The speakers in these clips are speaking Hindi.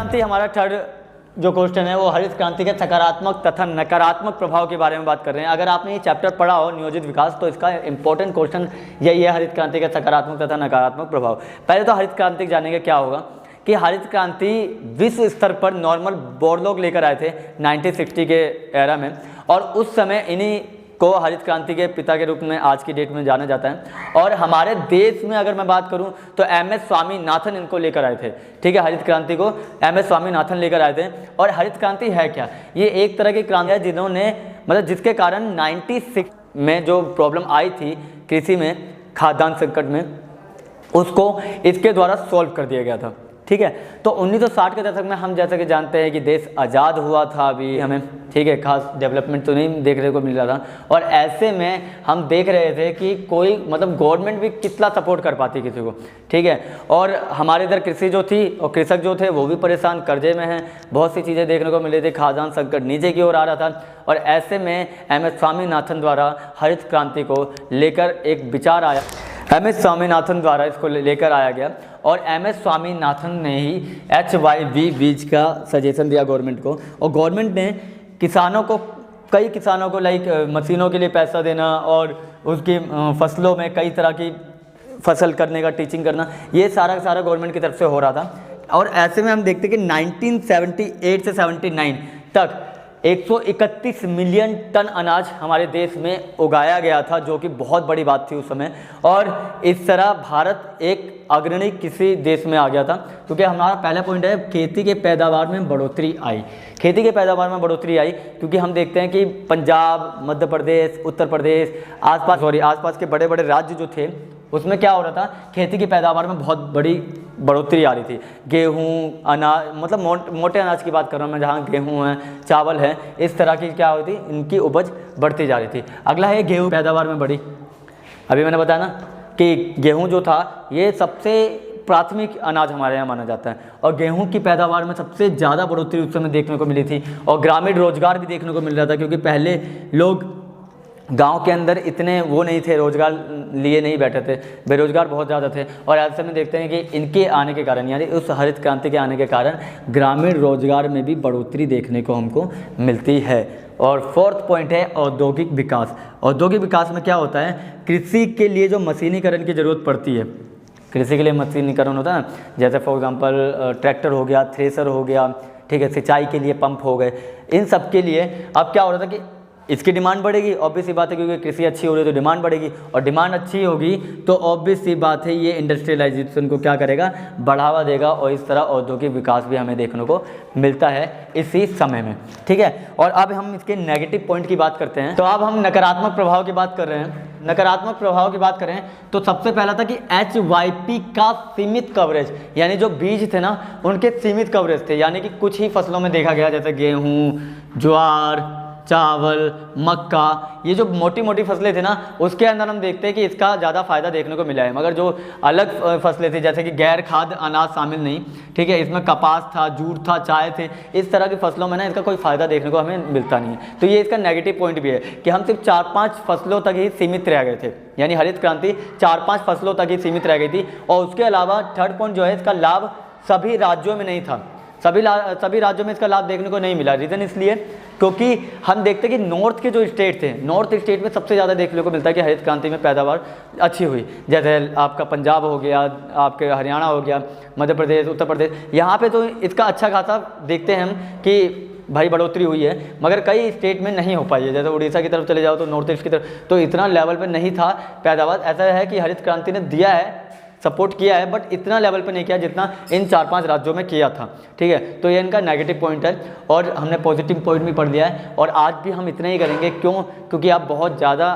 क्रांति हमारा थर्ड जो क्वेश्चन है वो हरित क्रांति के सकारात्मक तथा नकारात्मक प्रभाव के बारे में बात कर रहे हैं। अगर आपने ये चैप्टर पढ़ा हो नियोजित विकास तो इसका इंपॉर्टेंट क्वेश्चन यही है, हरित क्रांति के सकारात्मक तथा नकारात्मक प्रभाव। पहले तो हरित क्रांति जानेंगे क्या होगा कि हरित क्रांति विश्व स्तर पर नॉर्मल बोर्ड लोग लेकर आए थे 1960 के एरा में, और उस समय इन्हीं को हरित क्रांति के पिता के रूप में आज की डेट में जाना जाता है। और हमारे देश में अगर मैं बात करूं तो MS स्वामीनाथन इनको लेकर आए थे, ठीक है, हरित क्रांति को MS स्वामीनाथन लेकर आए थे। और हरित क्रांति है क्या? ये एक तरह की क्रांति है जिन्होंने मतलब जिसके कारण 96 में जो प्रॉब्लम आई थी कृषि में, खाद्यान्न संकट में, उसको इसके द्वारा सॉल्व कर दिया गया था, ठीक है। तो 1960 के दशक में हम जैसा कि जानते हैं कि देश आज़ाद हुआ था अभी हमें, ठीक है, खास डेवलपमेंट तो नहीं देखने को मिल रहा था। और ऐसे में हम देख रहे थे कि कोई मतलब गवर्नमेंट भी कितना सपोर्ट कर पाती किसी को, ठीक है। और हमारे इधर कृषि जो थी और कृषक जो थे वो भी परेशान, कर्जे में हैं, बहुत सी चीज़ें देखने को मिल रही थी, खाद्यान्न संकट नीचे की ओर आ रहा था। और ऐसे में MS स्वामीनाथन द्वारा हरित क्रांति को लेकर एक विचार आया, MS स्वामीनाथन द्वारा इसको लेकर आया गया। और MS स्वामीनाथन ने ही HYV बीज का सजेशन दिया गवर्नमेंट को, और गवर्नमेंट ने किसानों को, कई किसानों को लाइक मशीनों के लिए पैसा देना और उसकी फसलों में कई तरह की फसल करने का टीचिंग करना, ये सारा गवर्नमेंट की तरफ से हो रहा था। और ऐसे में हम देखते हैं कि 1978 से 79 तक 131 मिलियन टन अनाज हमारे देश में उगाया गया था, जो कि बहुत बड़ी बात थी उस समय। और इस तरह भारत एक अग्रणी किसी देश में आ गया था, क्योंकि हमारा पहला पॉइंट है खेती के पैदावार में बढ़ोतरी आई। खेती के पैदावार में बढ़ोतरी आई क्योंकि हम देखते हैं कि पंजाब, मध्य प्रदेश, उत्तर प्रदेश, आसपास के बड़े बड़े राज्य जो थे उसमें क्या हो रहा था, खेती की पैदावार में बहुत बड़ी बढ़ोतरी आ रही थी। गेहूँ, अनाज, मतलब मोटे अनाज की बात कर रहा हूँ मैं, जहाँ गेहूँ है, चावल है, इस तरह की क्या होती, इनकी उपज बढ़ती जा रही थी। अगला है गेहूँ पैदावार में बढ़ी। अभी मैंने बताया ना कि गेहूँ जो था ये सबसे प्राथमिक अनाज हमारे यहाँ माना जाता है, और गेहूं की पैदावार में सबसे ज़्यादा बढ़ोतरी उस समय देखने को मिली थी। और ग्रामीण रोजगार भी देखने को मिल रहा था, क्योंकि पहले लोग गांव के अंदर इतने वो नहीं थे, रोजगार लिए नहीं बैठे थे, बेरोजगार बहुत ज़्यादा थे। और ऐसे में देखते हैं कि इनके आने के कारण, यानी उस हरित क्रांति के आने के कारण ग्रामीण रोजगार में भी बढ़ोतरी देखने को हमको मिलती है। और फोर्थ पॉइंट है औद्योगिक विकास। औद्योगिक विकास में क्या होता है, कृषि के लिए जो मशीनीकरण की ज़रूरत पड़ती है, कृषि के लिए मशीनीकरण होता है, जैसे फॉर एग्जांपल ट्रैक्टर हो गया, थ्रेसर हो गया, ठीक है, सिंचाई के लिए पंप हो गए, इन सब के लिए अब क्या हो रहा था कि इसकी डिमांड बढ़ेगी, ऑब्वियस सी बात है, क्योंकि कृषि अच्छी हो रही है तो डिमांड बढ़ेगी, और डिमांड अच्छी होगी तो ऑब्वियस सी बात है ये इंडस्ट्रियलाइजेशन को क्या करेगा, बढ़ावा देगा। और इस तरह औद्योगिक विकास भी हमें देखने को मिलता है इसी समय में, ठीक है। और अब हम इसके नेगेटिव पॉइंट की बात करते हैं, तो अब हम नकारात्मक प्रभाव की बात कर रहे हैं। नकारात्मक प्रभाव की बात करें तो सबसे पहला था कि HYP का सीमित कवरेज, यानी जो बीज थे ना उनके सीमित कवरेज थे, यानी कि कुछ ही फसलों में देखा गया, जैसे गेहूँ, ज्वार, चावल, मक्का, ये जो मोटी मोटी फसलें थी ना उसके अंदर हम देखते हैं कि इसका ज़्यादा फायदा देखने को मिला है। मगर जो अलग फसलें थी जैसे कि गैर खाद्य अनाज शामिल नहीं, ठीक है, इसमें कपास था, जूट था, चाय थे, इस तरह की फसलों में ना इसका कोई फ़ायदा देखने को हमें मिलता नहीं है। तो ये इसका नेगेटिव पॉइंट भी है कि हम सिर्फ 4-5 फसलों तक ही सीमित रह गए थे, यानी हरित क्रांति 4-5 फसलों तक ही सीमित रह गई थी। और उसके अलावा थर्ड पॉइंट जो है, इसका लाभ सभी राज्यों में नहीं था, सभी राज्यों में इसका लाभ देखने को नहीं मिला। रीज़न इसलिए क्योंकि हम देखते हैं कि नॉर्थ के जो स्टेट थे, नॉर्थ स्टेट में सबसे ज़्यादा देखने को मिलता है कि हरित क्रांति में पैदावार अच्छी हुई, जैसे आपका पंजाब हो गया, आपके हरियाणा हो गया, मध्य प्रदेश, उत्तर प्रदेश, यहाँ पे तो इसका अच्छा खासा देखते हैं हम कि भाई बढ़ोतरी हुई है। मगर कई स्टेट में नहीं हो पाई है, जैसे उड़ीसा की तरफ चले जाओ तो नॉर्थ ईस्ट की तरफ तो इतना लेवल पर नहीं था पैदावार। ऐसा है कि हरित क्रांति ने दिया है, सपोर्ट किया है, बट इतना लेवल पे नहीं किया जितना इन 4-5 राज्यों में किया था, ठीक है। तो ये इनका नेगेटिव पॉइंट है, और हमने पॉजिटिव पॉइंट भी पढ़ लिया है। और आज भी हम इतना ही करेंगे, क्यों, क्योंकि आप बहुत ज़्यादा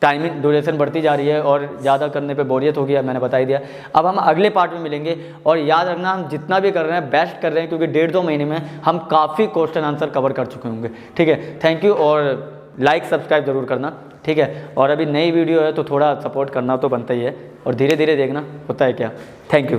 टाइमिंग ड्यूरेशन बढ़ती जा रही है और ज़्यादा करने पे बोरियत हो गया, मैंने बता ही दिया। अब हम अगले पार्ट में मिलेंगे, और याद रखना हम जितना भी कर रहे हैं बेस्ट कर रहे हैं, क्योंकि 1.5-2 महीने में हम काफ़ी क्वेश्चन आंसर कवर कर चुके होंगे, ठीक है। थैंक यू, और लाइक सब्सक्राइब ज़रूर करना, ठीक है। और अभी नई वीडियो है तो थोड़ा सपोर्ट करना तो बनता ही है, और धीरे धीरे देखना होता है क्या। Thank you.